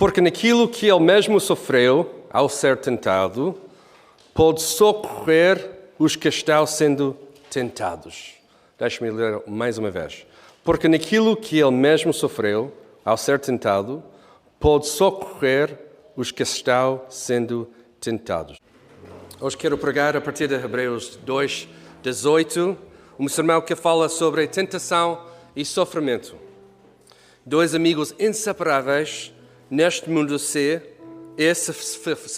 Porque naquilo que ele mesmo sofreu ao ser tentado, pode socorrer os que estão sendo tentados. Deixe-me ler mais uma vez. Porque naquilo que ele mesmo sofreu ao ser tentado, pode socorrer os que estão sendo tentados. Hoje quero pregar a partir de Hebreus 2:18, um sermão que fala sobre tentação e sofrimento. Dois amigos inseparáveis neste mundo se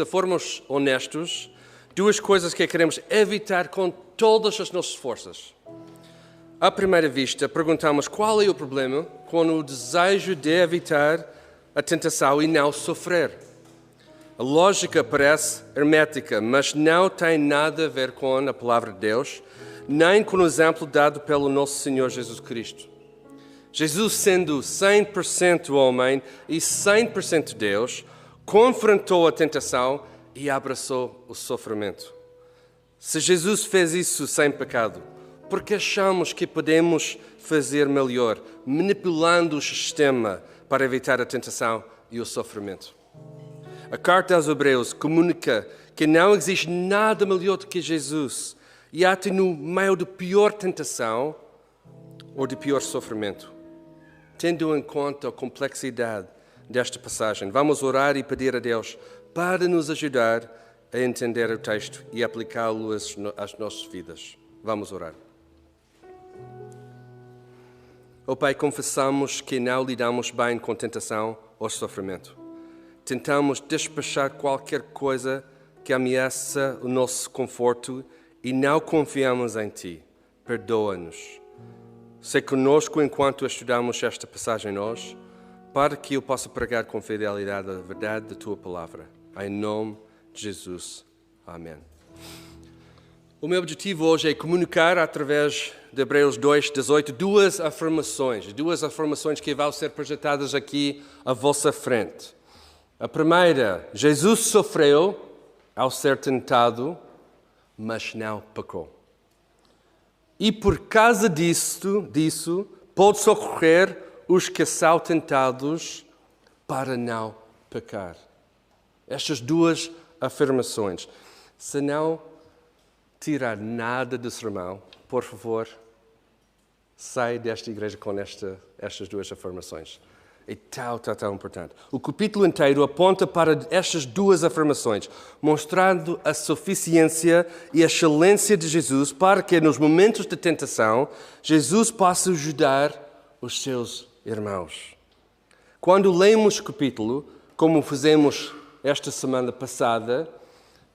formos honestos, duas coisas que queremos evitar com todas as nossas forças. À primeira vista, perguntamos qual é o problema com o desejo de evitar a tentação e não sofrer. A lógica parece hermética, mas não tem nada a ver com a palavra de Deus, nem com o exemplo dado pelo nosso Senhor Jesus Cristo. Jesus, sendo 100% homem e 100% Deus, confrontou a tentação e abraçou o sofrimento. Se Jesus fez isso sem pecado, por que achamos que podemos fazer melhor, manipulando o sistema para evitar a tentação e o sofrimento? A carta aos Hebreus comunica que não existe nada melhor do que Jesus, e até no meio da pior tentação ou do pior sofrimento. Tendo em conta a complexidade desta passagem, vamos orar e pedir a Deus para nos ajudar a entender o texto e aplicá-lo às nossas vidas. Vamos orar. Ó Pai, confessamos que não lidamos bem com tentação ou sofrimento. Tentamos despachar qualquer coisa que ameaça o nosso conforto e não confiamos em Ti. Perdoa-nos. Sei conosco enquanto estudamos esta passagem hoje, para que eu possa pregar com fidelidade a verdade da Tua Palavra. Em nome de Jesus. Amém. O meu objetivo hoje é comunicar, através de Hebreus 2:18, duas afirmações que vão ser projetadas aqui à vossa frente. A primeira, Jesus sofreu ao ser tentado, mas não pecou. E por causa disso, pode socorrer os que são tentados para não pecar. Estas duas afirmações. Se não tirar nada do sermão, por favor, sai desta igreja com estas duas afirmações. É tão importante. O capítulo inteiro aponta para estas duas afirmações, mostrando a suficiência e a excelência de Jesus para que, nos momentos de tentação, Jesus possa ajudar os seus irmãos. Quando lemos o capítulo, como fizemos esta semana passada,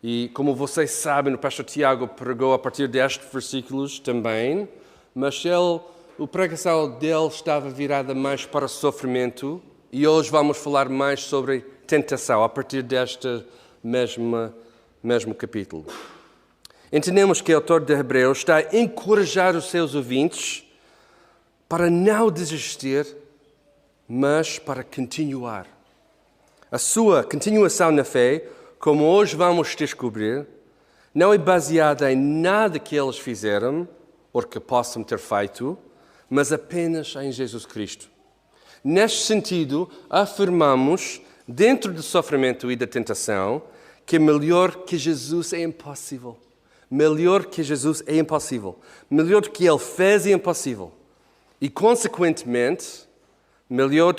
e como vocês sabem, o pastor Tiago pregou a partir destes versículos também, mas a pregação dele estava virada mais para o sofrimento, e hoje vamos falar mais sobre tentação, a partir deste mesmo capítulo. Entendemos que o autor de Hebreus está a encorajar os seus ouvintes para não desistir, mas para continuar. A sua continuação na fé, como hoje vamos descobrir, não é baseada em nada que eles fizeram ou que possam ter feito, mas apenas em Jesus Cristo. Neste sentido, afirmamos, dentro do sofrimento e da tentação, que melhor que Jesus é impossível. Melhor que Jesus é impossível. Melhor do que Ele fez é impossível. E, consequentemente, melhor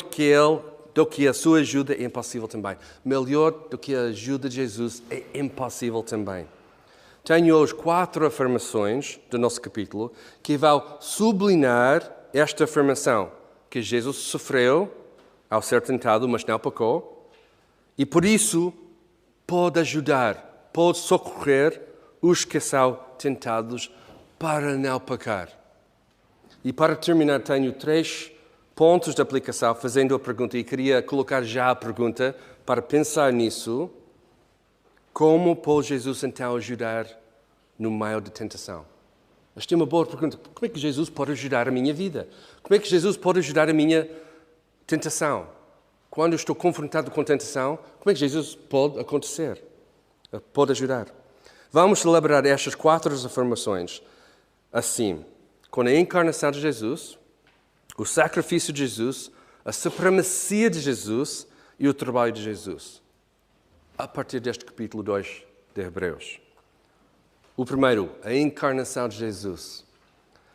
do que a sua ajuda é impossível também. Melhor do que a ajuda de Jesus é impossível também. Tenho hoje 4 afirmações do nosso capítulo que vão sublinhar esta afirmação, que Jesus sofreu ao ser tentado, mas não pecou, e por isso pode ajudar, pode socorrer os que são tentados para não pecar. E para terminar, tenho 3 pontos de aplicação, fazendo a pergunta, e queria colocar já a pergunta para pensar nisso. Como pode Jesus então ajudar no meio da tentação? Esta é uma boa pergunta. Como é que Jesus pode ajudar a minha vida? Como é que Jesus pode ajudar a minha tentação? Quando eu estou confrontado com tentação, como é que Jesus pode ajudar? Vamos celebrar estas 4 afirmações assim. Com a encarnação de Jesus, o sacrifício de Jesus, a supremacia de Jesus e o trabalho de Jesus, a partir deste capítulo 2 de Hebreus. O primeiro, a encarnação de Jesus.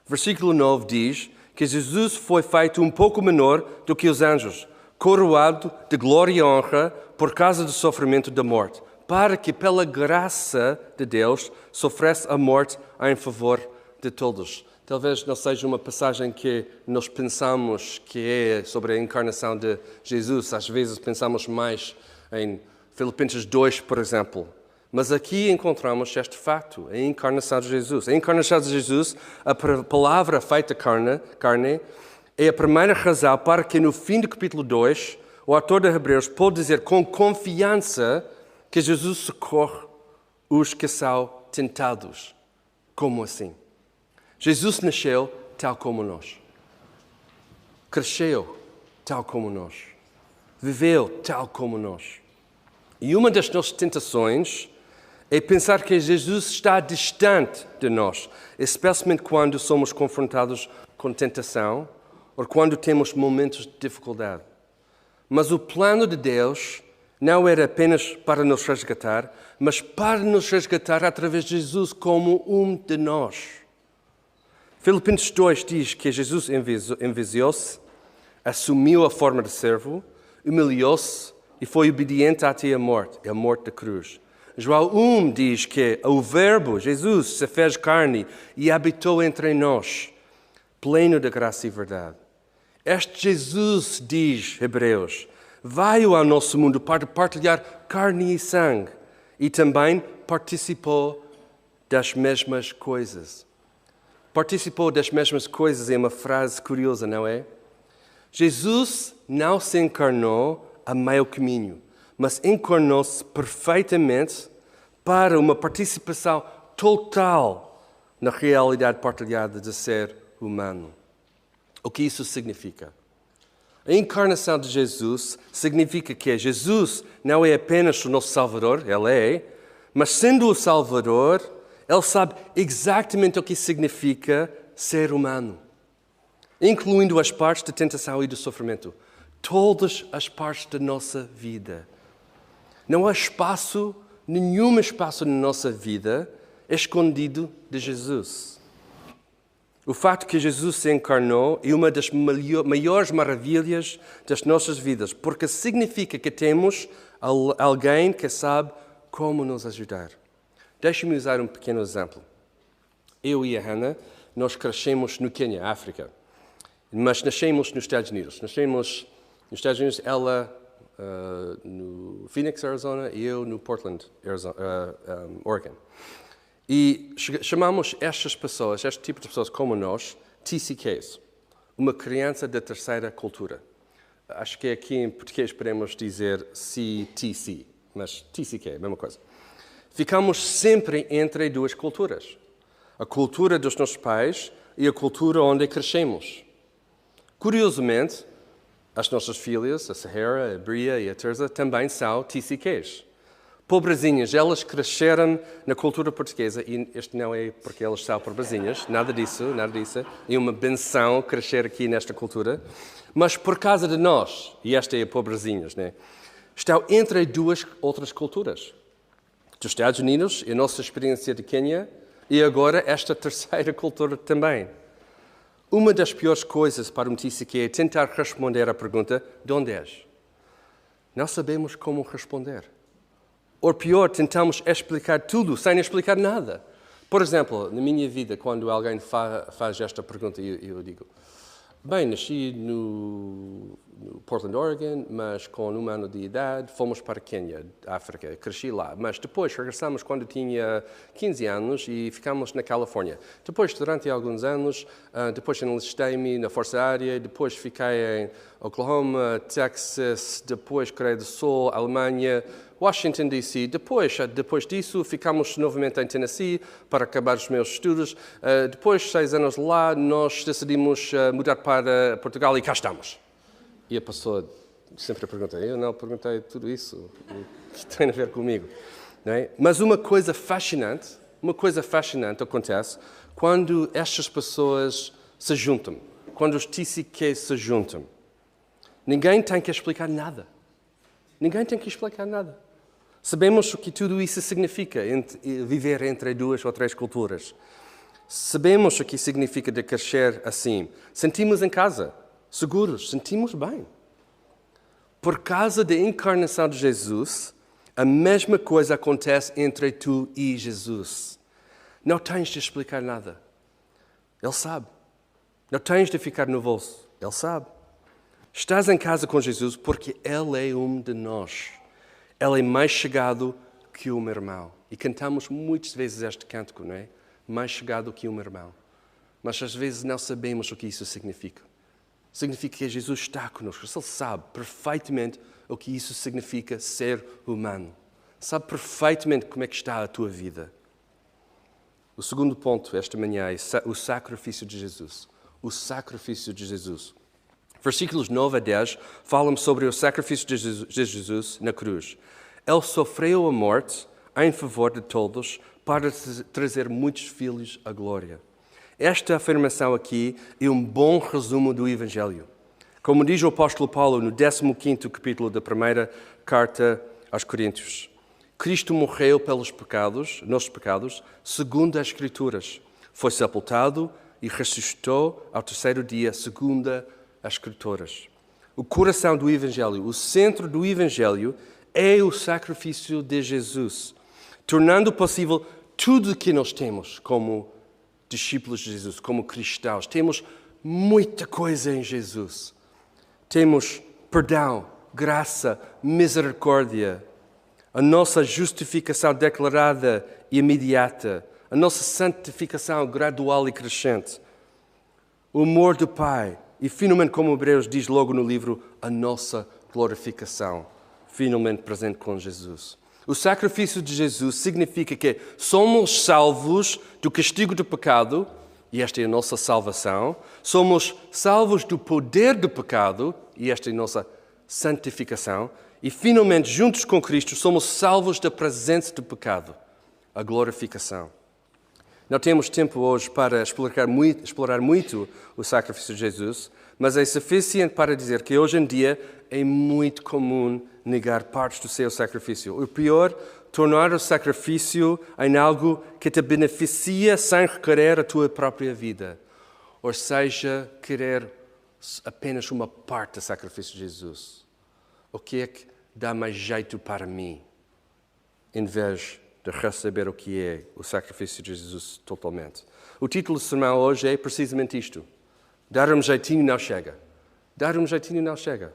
Versículo 9 diz que Jesus foi feito um pouco menor do que os anjos, coroado de glória e honra por causa do sofrimento da morte, para que, pela graça de Deus, sofresse a morte em favor de todos. Talvez não seja uma passagem que nós pensamos que é sobre a encarnação de Jesus. Às vezes pensamos mais em Filipenses 2, por exemplo. Mas aqui encontramos este facto, a encarnação de Jesus. A encarnação de Jesus, a palavra feita carne, é a primeira razão para que no fim do capítulo 2, o autor de Hebreus pode dizer com confiança que Jesus socorre os que são tentados. Como assim? Jesus nasceu tal como nós. Cresceu tal como nós. Viveu tal como nós. E uma das nossas tentações é pensar que Jesus está distante de nós, especialmente quando somos confrontados com tentação ou quando temos momentos de dificuldade. Mas o plano de Deus não era apenas para nos resgatar, mas para nos resgatar através de Jesus como um de nós. Filipenses 2 diz que Jesus enviou-se, assumiu a forma de servo, humilhou-se e foi obediente até a morte da cruz. João 1 diz que o Verbo, Jesus, se fez carne e habitou entre nós, pleno de graça e verdade. Este Jesus, diz Hebreus, veio ao nosso mundo para partilhar carne e sangue e também participou das mesmas coisas. Participou das mesmas coisas é uma frase curiosa, não é? Jesus não se encarnou a meio caminho, mas encarnou-se perfeitamente para uma participação total na realidade partilhada de ser humano. O que isso significa? A encarnação de Jesus significa que Jesus não é apenas o nosso Salvador, Ele é, mas sendo o Salvador, Ele sabe exatamente o que significa ser humano, incluindo as partes da tentação e do sofrimento. Todas as partes da nossa vida. Não há nenhum espaço na nossa vida escondido de Jesus. O fato que Jesus se encarnou é uma das maiores maravilhas das nossas vidas, porque significa que temos alguém que sabe como nos ajudar. Deixe-me usar um pequeno exemplo. Eu e a Hannah, nós crescemos no Quênia, África, mas nascemos nos Estados Unidos. Nascemos nos Estados Unidos, ela no Phoenix, Arizona, e eu no Portland, Oregon. E chamamos estas pessoas, este tipo de pessoas como nós, TCKs, uma criança da terceira cultura. Acho que aqui em português podemos dizer CTC, mas TCK, a mesma coisa. Ficamos sempre entre duas culturas. A cultura dos nossos pais e a cultura onde crescemos. Curiosamente, as nossas filhas, a Sahara, a Bria e a Teresa, também são TCKs. Pobrezinhas, elas cresceram na cultura portuguesa, e este não é porque elas são pobrezinhas, nada disso, é uma benção crescer aqui nesta cultura, mas por causa de nós, e esta é a pobrezinhas, né? Estão entre duas outras culturas. Dos Estados Unidos, a nossa experiência de Quênia, e agora esta terceira cultura também. Uma das piores coisas para um TCK é tentar responder à pergunta, de onde és? Não sabemos como responder. Ou pior, tentamos explicar tudo sem explicar nada. Por exemplo, na minha vida, quando alguém faz esta pergunta, eu digo, bem, nasci no Portland, Oregon, mas com 1 ano de idade fomos para Quênia, África, cresci lá. Mas depois regressamos quando tinha 15 anos e ficámos na Califórnia. Depois, durante alguns anos, depois enlistei-me na Força Aérea, depois fiquei em Oklahoma, Texas, depois Coreia do Sul, Alemanha, Washington, D.C. Depois disso, ficámos novamente em Tennessee para acabar os meus estudos. Depois, 6 anos lá, nós decidimos mudar para Portugal e cá estamos. E a pessoa sempre pergunta, eu não perguntei tudo isso, o que tem a ver comigo? Não é? Mas uma coisa fascinante acontece quando estas pessoas se juntam, quando os TCK se juntam. Ninguém tem que explicar nada. Ninguém tem que explicar nada. Sabemos o que tudo isso significa, viver entre 2 ou 3 culturas. Sabemos o que significa de crescer assim. Sentimos em casa, seguros, sentimos bem. Por causa da encarnação de Jesus, a mesma coisa acontece entre tu e Jesus. Não tens de explicar nada. Ele sabe. Não tens de ficar nervoso. Ele sabe. Estás em casa com Jesus porque Ele é um de nós. Ele é mais chegado que o meu irmão. E cantamos muitas vezes este cântico, não é? Mais chegado que o meu irmão. Mas às vezes não sabemos o que isso significa. Significa que Jesus está conosco. Ele sabe perfeitamente o que isso significa ser humano. Sabe perfeitamente como é que está a tua vida. O segundo ponto esta manhã é o sacrifício de Jesus. O sacrifício de Jesus. Versículos 9 a 10 falam sobre o sacrifício de Jesus na cruz. Ele sofreu a morte em favor de todos para trazer muitos filhos à glória. Esta afirmação aqui é um bom resumo do Evangelho. Como diz o apóstolo Paulo no 15º capítulo da primeira carta aos Coríntios. Cristo morreu pelos pecados, nossos pecados, segundo as Escrituras. Foi sepultado e ressuscitou ao 3º dia, segundo as Escrituras. O coração do Evangelho, o centro do Evangelho é o sacrifício de Jesus, tornando possível tudo o que nós temos como discípulos de Jesus, como cristãos. Temos muita coisa em Jesus. Temos perdão, graça, misericórdia, a nossa justificação declarada e imediata, a nossa santificação gradual e crescente, o amor do Pai e, finalmente, como Hebreus diz logo no livro, a nossa glorificação, finalmente presente com Jesus. O sacrifício de Jesus significa que somos salvos do castigo do pecado, e esta é a nossa salvação. Somos salvos do poder do pecado, e esta é a nossa santificação. E, finalmente, juntos com Cristo, somos salvos da presença do pecado, a glorificação. Não temos tempo hoje para explorar muito o sacrifício de Jesus, mas é suficiente para dizer que hoje em dia é muito comum negar partes do seu sacrifício. O pior, tornar o sacrifício em algo que te beneficia sem requerer a tua própria vida. Ou seja, querer apenas uma parte do sacrifício de Jesus. O que é que dá mais jeito para mim, em vez de receber o que é o sacrifício de Jesus totalmente? O título do sermão hoje é precisamente isto. Dar um jeitinho não chega. Dar um jeitinho não chega.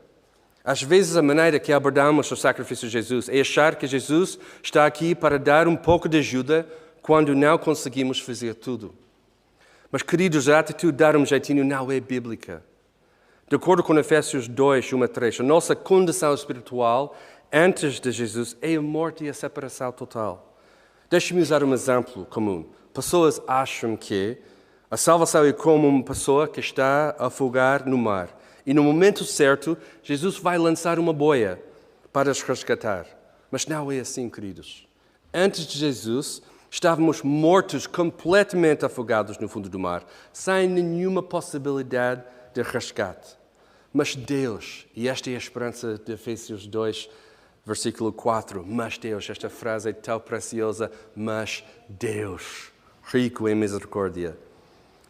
Às vezes a maneira que abordamos o sacrifício de Jesus é achar que Jesus está aqui para dar um pouco de ajuda quando não conseguimos fazer tudo. Mas, queridos, a atitude de dar um jeitinho não é bíblica. De acordo com Efésios 2, 1 a 3, a nossa condição espiritual antes de Jesus é a morte e a separação total. Deixe-me usar um exemplo comum. Pessoas acham que a salvação é como uma pessoa que está a afogar no mar. E no momento certo, Jesus vai lançar uma boia para os resgatar. Mas não é assim, queridos. Antes de Jesus, estávamos mortos, completamente afogados no fundo do mar, sem nenhuma possibilidade de resgate. Mas Deus, e esta é a esperança de Efésios 2, versículo 4, mas Deus, esta frase é tão preciosa, mas Deus, rico em misericórdia,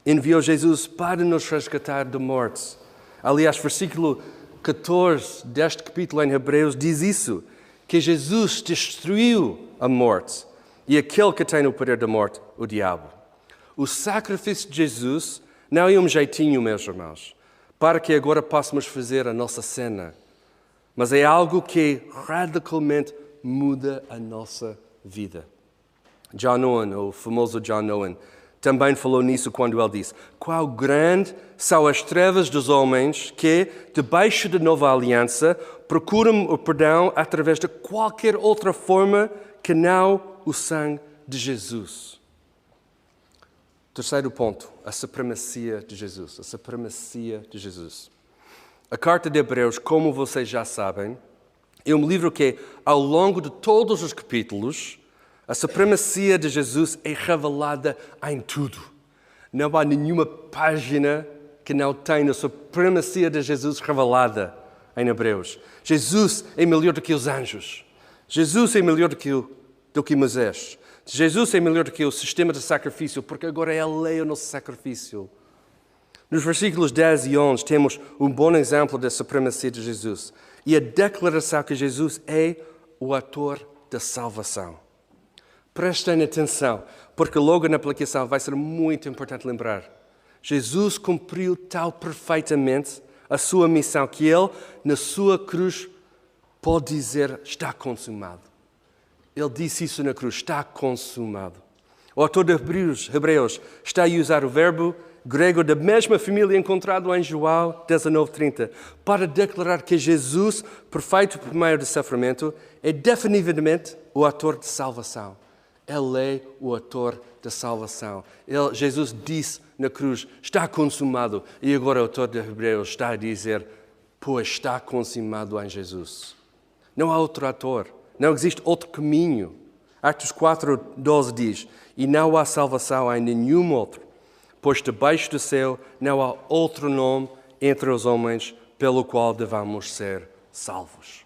enviou Jesus para nos resgatar da morte. Aliás, versículo 14 deste capítulo em Hebreus diz isso, que Jesus destruiu a morte e aquele que tem o poder da morte, o diabo. O sacrifício de Jesus não é um jeitinho, meus irmãos, para que agora possamos fazer a nossa cena, mas é algo que radicalmente muda a nossa vida. John Owen, o famoso John Owen, também falou nisso quando ele disse: quão grande são as trevas dos homens que, debaixo da nova aliança, procuram o perdão através de qualquer outra forma que não o sangue de Jesus. Terceiro ponto, a supremacia de Jesus. A supremacia de Jesus. A Carta de Hebreus, como vocês já sabem, é um livro que, ao longo de todos os capítulos, a supremacia de Jesus é revelada em tudo. Não há nenhuma página que não tenha a supremacia de Jesus revelada em Hebreus. Jesus é melhor do que os anjos. Jesus é melhor do que Moisés. Jesus é melhor do que o sistema de sacrifício, porque agora Ele é o nosso sacrifício. Nos versículos 10 e 11 temos um bom exemplo da supremacia de Jesus e a declaração que Jesus é o autor da salvação. Prestem atenção, porque logo na aplicação vai ser muito importante lembrar. Jesus cumpriu tal perfeitamente a sua missão que Ele, na sua cruz, pode dizer, está consumado. Ele disse isso na cruz, está consumado. O autor de Hebreus está a usar o verbo grego da mesma família encontrado em João 19:30 para declarar que Jesus, perfeito por meio do sofrimento, é definitivamente o autor de salvação. Ele é o autor da salvação. Jesus disse na cruz, está consumado. E agora o autor de Hebreus está a dizer, pois está consumado em Jesus. Não há outro autor. Não existe outro caminho. Atos 4:12 diz, e não há salvação em nenhum outro, pois debaixo do céu não há outro nome entre os homens pelo qual devamos ser salvos.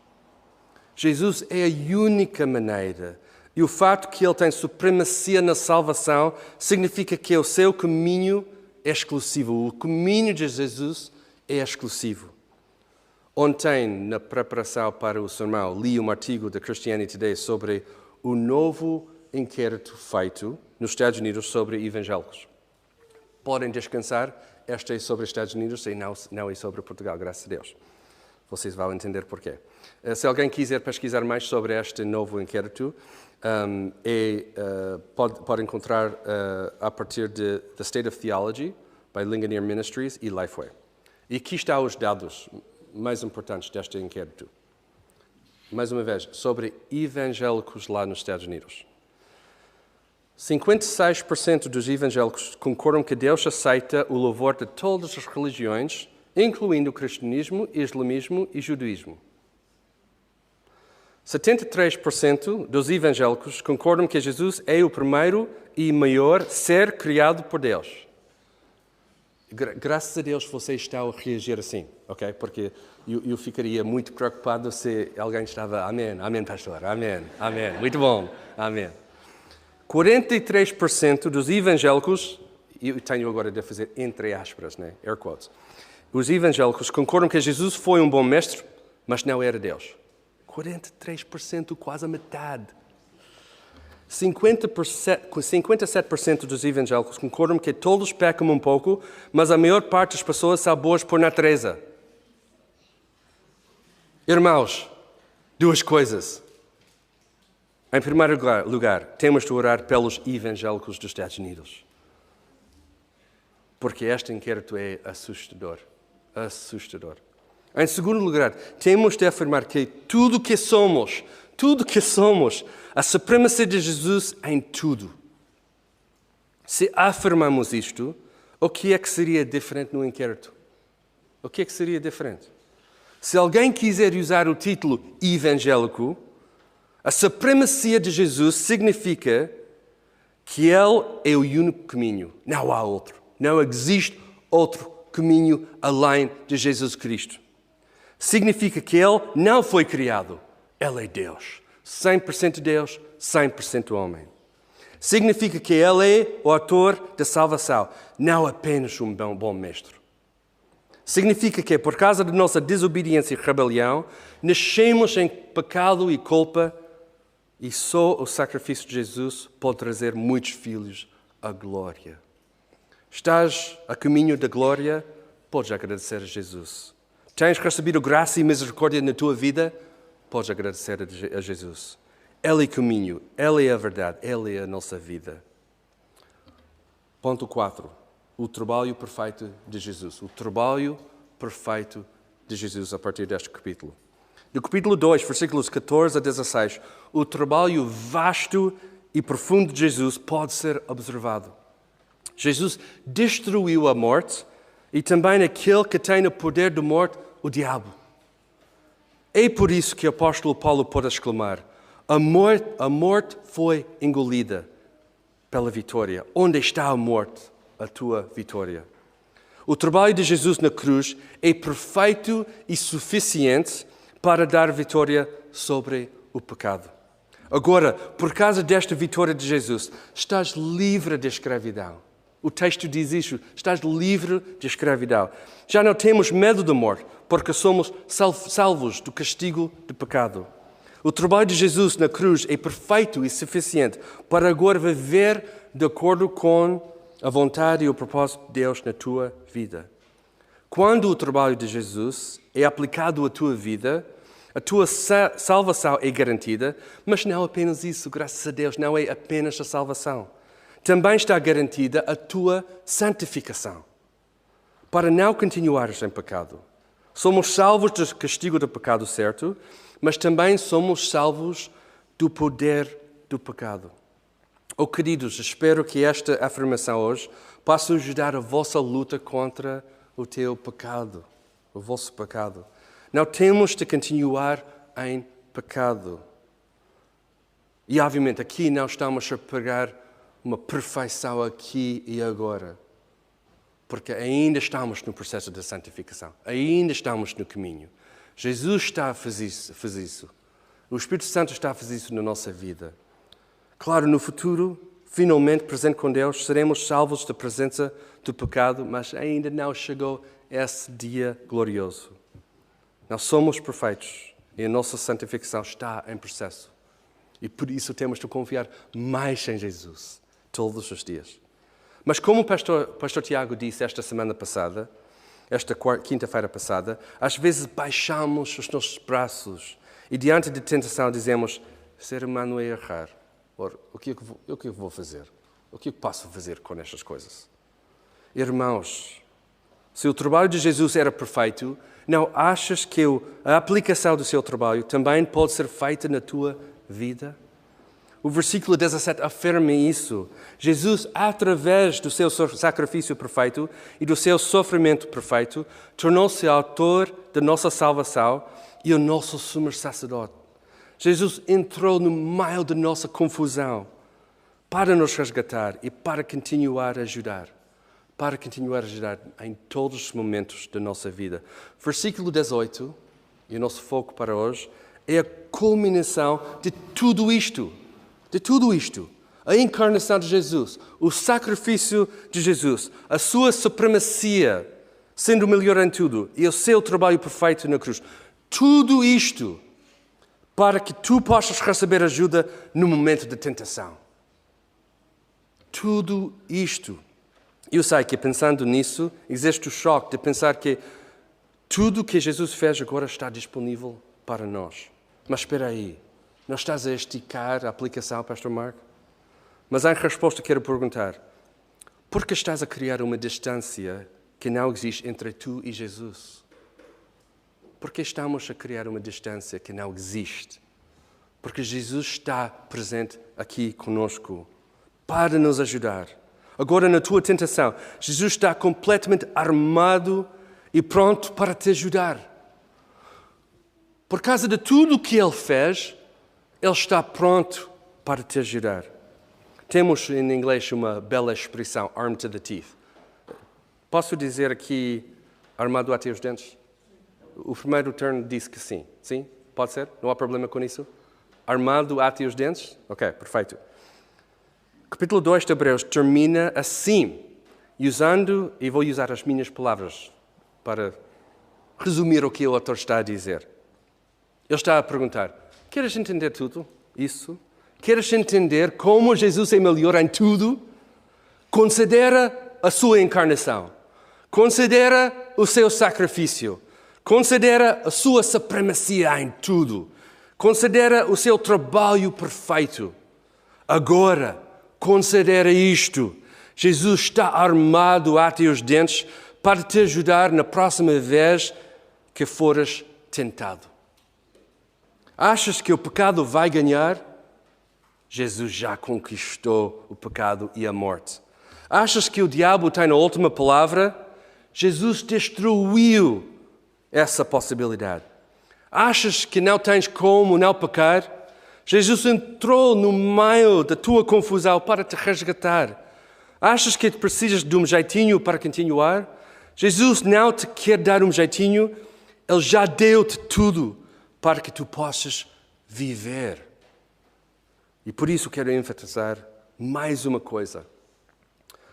Jesus é a única maneira. E o fato que Ele tem supremacia na salvação significa que o seu caminho é exclusivo. O caminho de Jesus é exclusivo. Ontem, na preparação para o sermão, li um artigo da Christianity Today sobre o novo inquérito feito nos Estados Unidos sobre evangélicos. Podem descansar, esta é sobre os Estados Unidos e não é sobre Portugal, graças a Deus. Vocês vão entender porquê. Se alguém quiser pesquisar mais sobre este novo inquérito, pode encontrar a partir de The State of Theology, by Ligonier Ministries e Lifeway. E aqui estão os dados mais importantes deste inquérito. Mais uma vez, sobre evangélicos lá nos Estados Unidos. 56% dos evangélicos concordam que Deus aceita o louvor de todas as religiões, incluindo o cristianismo, islamismo e judaísmo. 73% dos evangélicos concordam que Jesus é o primeiro e maior ser criado por Deus. Graças a Deus vocês estão a reagir assim, ok? Porque eu ficaria muito preocupado se alguém estava, amém, amém, pastor, amém, amém, muito bom, amém. 43% dos evangélicos, eu tenho agora de fazer entre aspas, né? Air quotes, os evangélicos concordam que Jesus foi um bom mestre, mas não era Deus. 43%, quase a metade. 57% dos evangélicos concordam que todos pecam um pouco, mas a maior parte das pessoas são boas por natureza. Irmãos, duas coisas. Em primeiro lugar, temos de orar pelos evangélicos dos Estados Unidos. Porque este inquérito é assustador. Assustador. Em segundo lugar, temos de afirmar que tudo que somos, a supremacia de Jesus em tudo. Se afirmamos isto, o que é que seria diferente no inquérito? O que é que seria diferente? Se alguém quiser usar o título evangélico, a supremacia de Jesus significa que Ele é o único caminho. Não há outro. Não existe outro caminho além de Jesus Cristo. Significa que Ele não foi criado. Ele é Deus. 100% Deus, 100% homem. Significa que Ele é o autor da salvação, não apenas um bom mestre. Significa que, por causa da nossa desobediência e rebelião, nascemos em pecado e culpa e só o sacrifício de Jesus pode trazer muitos filhos à glória. Estás a caminho da glória? Podes agradecer a Jesus. Tens recebido graça e misericórdia na tua vida? Podes agradecer a Jesus. Ele é o caminho, Ele é a verdade, Ele é a nossa vida. Ponto 4. O trabalho perfeito de Jesus. O trabalho perfeito de Jesus a partir deste capítulo. No capítulo 2, versículos 14 a 16, o trabalho vasto e profundo de Jesus pode ser observado. Jesus destruiu a morte e também aquele que tem o poder da morte, o diabo. É por isso que o apóstolo Paulo pode exclamar, a morte foi engolida pela vitória. Onde está a morte? A tua vitória. O trabalho de Jesus na cruz é perfeito e suficiente para dar vitória sobre o pecado. Agora, por causa desta vitória de Jesus, estás livre da escravidão. O texto diz isso, estás livre de escravidão. Já não temos medo da morte, porque somos salvos do castigo do pecado. O trabalho de Jesus na cruz é perfeito e suficiente para agora viver de acordo com a vontade e o propósito de Deus na tua vida. Quando o trabalho de Jesus é aplicado à tua vida, a tua salvação é garantida, mas não apenas isso, graças a Deus, não é apenas a salvação. Também está garantida a tua santificação, para não continuares em pecado. Somos salvos do castigo do pecado, certo? Mas também somos salvos do poder do pecado. Oh, queridos, espero que esta afirmação hoje possa ajudar a vossa luta contra o teu pecado, o vosso pecado. Não temos de continuar em pecado. E, obviamente, aqui não estamos a pregar uma perfeição aqui e agora, porque ainda estamos no processo da santificação, ainda estamos no caminho. Jesus está a fazer isso. O Espírito Santo está a fazer isso na nossa vida. Claro, no futuro, finalmente, presente com Deus, seremos salvos da presença do pecado, mas ainda não chegou esse dia glorioso. Não somos perfeitos e a nossa santificação está em processo. E por isso temos de confiar mais em Jesus, todos os dias. Mas como o pastor Tiago disse esta semana passada, esta quinta-feira passada, às vezes baixamos os nossos braços e diante de tentação dizemos, ser humano é errar. Ora, o que eu vou fazer? O que eu posso fazer com estas coisas? Irmãos, se o trabalho de Jesus era perfeito, não achas que a aplicação do seu trabalho também pode ser feita na tua vida? O versículo 17 afirma isso. Jesus, através do seu sacrifício perfeito e do seu sofrimento perfeito, tornou-se autor da nossa salvação e o nosso sumo sacerdote. Jesus entrou no meio da nossa confusão para nos resgatar e para continuar a ajudar. Para continuar a ajudar em todos os momentos da nossa vida. Versículo 18, e o nosso foco para hoje, é a culminação de tudo isto. De tudo isto. A encarnação de Jesus, o sacrifício de Jesus, a sua supremacia, sendo o melhor em tudo, e o seu trabalho perfeito na cruz. Tudo isto para que tu possas receber ajuda no momento de tentação. Tudo isto. Eu sei que pensando nisso, existe o choque de pensar que tudo o que Jesus fez agora está disponível para nós. Mas espera aí, não estás a esticar a aplicação, Pastor Mark? Mas em resposta quero perguntar, por que estás a criar uma distância que não existe entre tu e Jesus? Por que estamos a criar uma distância que não existe? Porque Jesus está presente aqui conosco para nos ajudar. Agora, na tua tentação, Jesus está completamente armado e pronto para te ajudar. Por causa de tudo o que Ele fez, Ele está pronto para te ajudar. Temos em inglês uma bela expressão, armed to the teeth. Posso dizer aqui, armado até os dentes? O primeiro turno disse que sim. Sim? Pode ser? Não há problema com isso? Armado até os dentes? Ok, perfeito. Capítulo 2 de Hebreus termina assim, e vou usar as minhas palavras para resumir o que o autor está a dizer. Ele está a perguntar, queres entender tudo isso? Queres entender como Jesus é melhor em tudo? Considera a sua encarnação. Considera o seu sacrifício. Considera a sua supremacia em tudo. Considera o seu trabalho perfeito. Agora, considera isto. Jesus está armado até os dentes para te ajudar na próxima vez que fores tentado. Achas que o pecado vai ganhar? Jesus já conquistou o pecado e a morte. Achas que o diabo tem a última palavra? Jesus destruiu essa possibilidade. Achas que não tens como não pecar? Jesus entrou no meio da tua confusão para te resgatar. Achas que precisas de um jeitinho para continuar? Jesus não te quer dar um jeitinho, Ele já deu-te tudo para que tu possas viver. E por isso quero enfatizar mais uma coisa.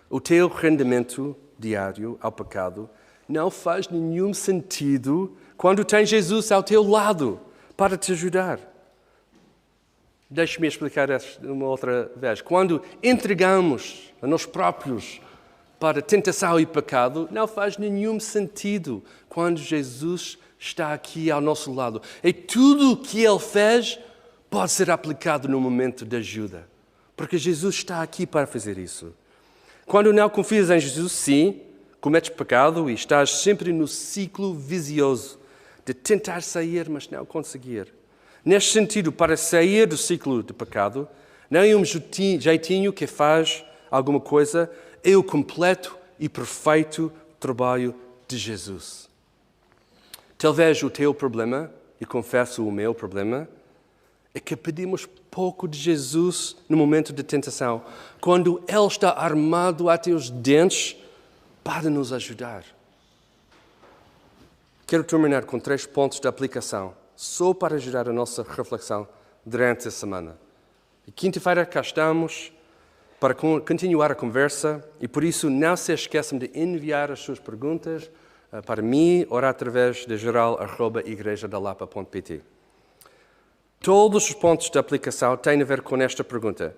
O teu rendimento diário ao pecado não faz nenhum sentido quando tens Jesus ao teu lado para te ajudar. Deixe-me explicar uma outra vez. Quando entregamos a nós próprios para tentação e pecado, não faz nenhum sentido quando Jesus está aqui ao nosso lado. E tudo o que Ele fez pode ser aplicado no momento de ajuda. Porque Jesus está aqui para fazer isso. Quando não confias em Jesus, sim, cometes pecado e estás sempre no ciclo vicioso de tentar sair, mas não conseguir. Neste sentido, para sair do ciclo de pecado, não é um jeitinho que faz alguma coisa, é o completo e perfeito trabalho de Jesus. Talvez o teu problema, e confesso o meu problema, é que pedimos pouco de Jesus no momento de tentação, quando Ele está armado até os dentes para nos ajudar. Quero terminar com 3 pontos de aplicação, só para ajudar a nossa reflexão durante a semana. E quinta-feira cá estamos para continuar a conversa e por isso não se esqueçam de enviar as suas perguntas para mim ou através de geral@igrejadalapa.pt. Todos os pontos de aplicação têm a ver com esta pergunta.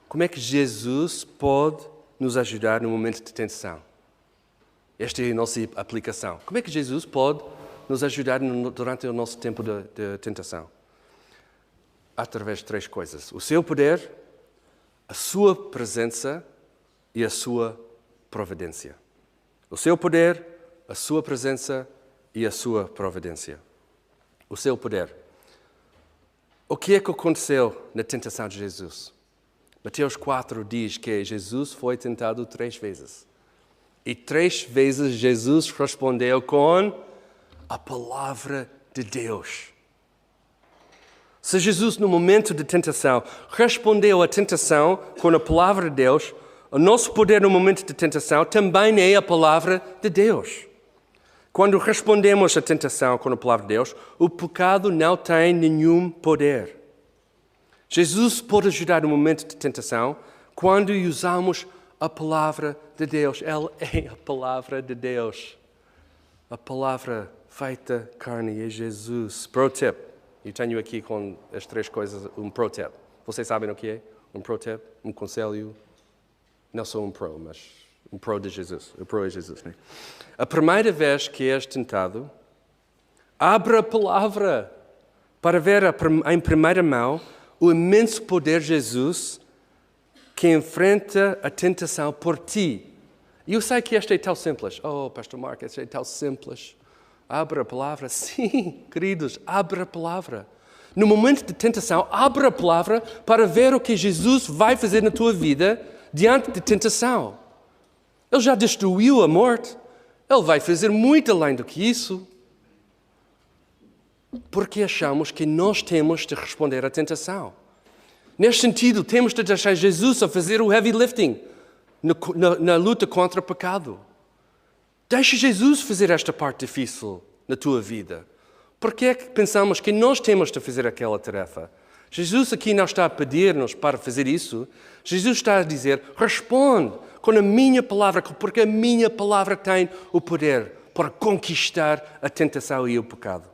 Como é que Jesus pode nos ajudar no momento de tentação? Esta é a nossa aplicação. Como é que Jesus pode nos ajudar durante o nosso tempo de tentação? Através de 3 coisas. O seu poder, a sua presença e a sua providência. O seu poder, a sua presença e a sua providência. O seu poder. O que é que aconteceu na tentação de Jesus? Mateus 4 diz que Jesus foi tentado 3 vezes. E 3 vezes Jesus respondeu com a palavra de Deus. Se Jesus, no momento de tentação, respondeu à tentação com a palavra de Deus, o nosso poder no momento de tentação também é a palavra de Deus. Quando respondemos à tentação com a palavra de Deus, o pecado não tem nenhum poder. Jesus pode ajudar no momento de tentação quando usamos a palavra de Deus. Ele é a palavra de Deus. A palavra feita carne é Jesus. Pro tip. Eu tenho aqui com as 3 coisas um pro tip. Vocês sabem o que é? Um pro tip? Um conselho? Não sou um pro, mas um pro de Jesus. O pro é Jesus, né? A primeira vez que és tentado, abra a palavra para ver em primeira mão o imenso poder de Jesus que enfrenta a tentação por ti. E eu sei que este é tão simples. Oh, Pastor Mark, este é tão simples. Abra a palavra. Sim, queridos, abra a palavra. No momento de tentação, abra a palavra para ver o que Jesus vai fazer na tua vida diante de tentação. Ele já destruiu a morte. Ele vai fazer muito além do que isso. Porque achamos que nós temos de responder à tentação. Neste sentido, temos de deixar Jesus a fazer o heavy lifting na luta contra o pecado. Deixa Jesus fazer esta parte difícil na tua vida. Por que é que pensamos que nós temos de fazer aquela tarefa? Jesus aqui não está a pedir-nos para fazer isso. Jesus está a dizer, responde com a minha palavra, porque a minha palavra tem o poder para conquistar a tentação e o pecado.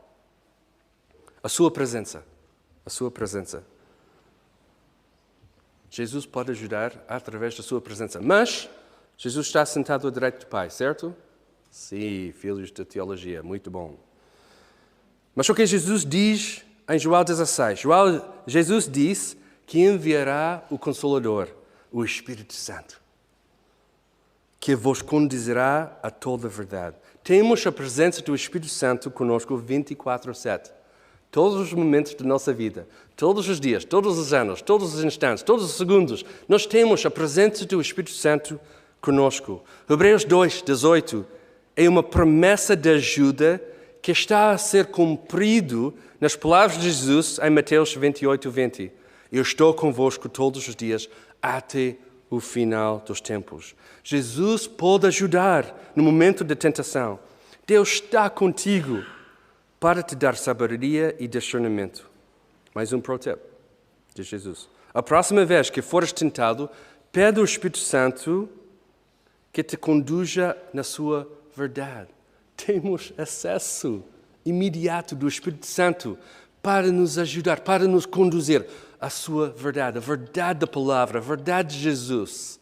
A sua presença. A sua presença. Jesus pode ajudar através da sua presença. Mas Jesus está sentado à direita do Pai, certo? Sim, filhos de teologia, muito bom. Mas o que Jesus diz em João 16? Jesus disse que enviará o Consolador, o Espírito Santo, que vos conduzirá a toda a verdade. Temos a presença do Espírito Santo conosco 24/7. Todos os momentos da nossa vida, todos os dias, todos os anos, todos os instantes, todos os segundos, nós temos a presença do Espírito Santo conosco. Hebreus 2:18 é uma promessa de ajuda que está a ser cumprido nas palavras de Jesus em Mateus 28:20. Eu estou convosco todos os dias até o final dos tempos. Jesus pode ajudar no momento da tentação. Deus está contigo para te dar sabedoria e discernimento. Mais um pro tip de Jesus. A próxima vez que fores tentado, pede ao Espírito Santo que te conduza na sua verdade. Temos acesso imediato do Espírito Santo para nos ajudar, para nos conduzir à sua verdade, a verdade da palavra, a verdade de Jesus.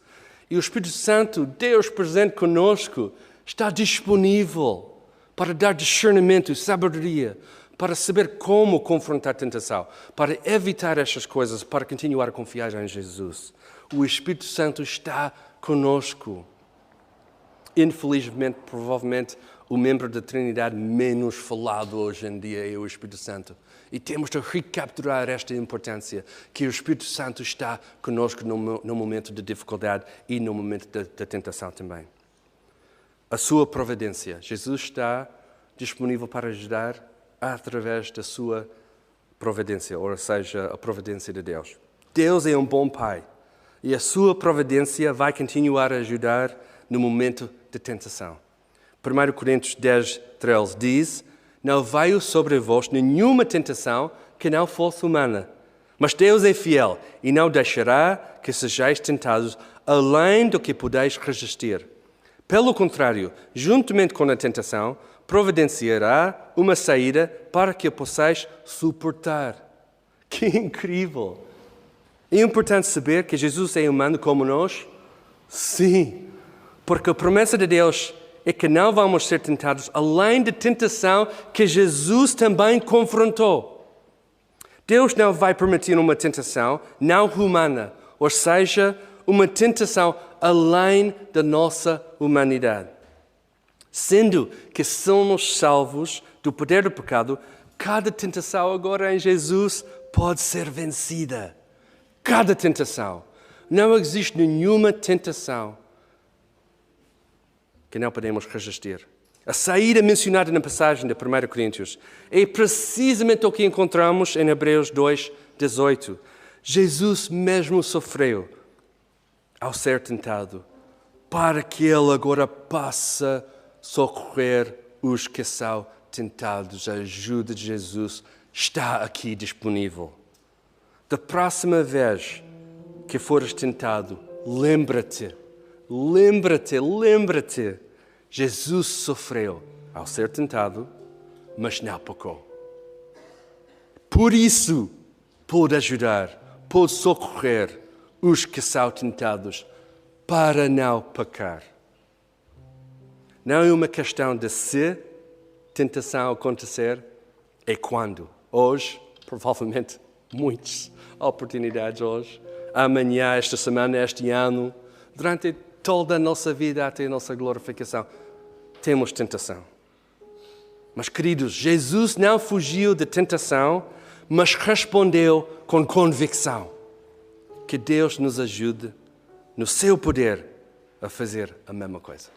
E o Espírito Santo, Deus presente conosco, está disponível para dar discernimento e sabedoria, para saber como confrontar a tentação, para evitar estas coisas, para continuar a confiar em Jesus. O Espírito Santo está conosco. Infelizmente, provavelmente, o membro da Trindade menos falado hoje em dia é o Espírito Santo. E temos de recapturar esta importância, que o Espírito Santo está conosco no momento de dificuldade e no momento da tentação também. A sua providência. Jesus está disponível para ajudar através da sua providência, ou seja, a providência de Deus. Deus é um bom Pai e a sua providência vai continuar a ajudar no momento de tentação. 1 Coríntios 10, 13 diz: não veio sobre vós nenhuma tentação que não fosse humana, mas Deus é fiel e não deixará que sejais tentados além do que podeis resistir. Pelo contrário, juntamente com a tentação, providenciará uma saída para que a possais suportar. Que incrível! É importante saber que Jesus é humano como nós? Sim, porque a promessa de Deus é que não vamos ser tentados além da tentação que Jesus também confrontou. Deus não vai permitir uma tentação não humana, ou seja, uma tentação além da nossa humanidade. Sendo que somos salvos do poder do pecado, cada tentação agora em Jesus pode ser vencida. Cada tentação. Não existe nenhuma tentação que não podemos resistir. A saída mencionada na passagem de 1 Coríntios é precisamente o que encontramos em Hebreus 2, 18. Jesus mesmo sofreu ao ser tentado, para que Ele agora possa socorrer os que são tentados. A ajuda de Jesus está aqui disponível. Da próxima vez que fores tentado, lembra-te. Jesus sofreu ao ser tentado, mas não pecou. Por isso, pode ajudar, pode socorrer os que são tentados para não pecar. Não é uma questão de se tentação acontecer, é quando. Hoje, provavelmente, muitas oportunidades hoje. Amanhã, esta semana, este ano, durante toda a nossa vida até a nossa glorificação, temos tentação. Mas, queridos, Jesus não fugiu da tentação, mas respondeu com convicção. Que Deus nos ajude, no seu poder, a fazer a mesma coisa.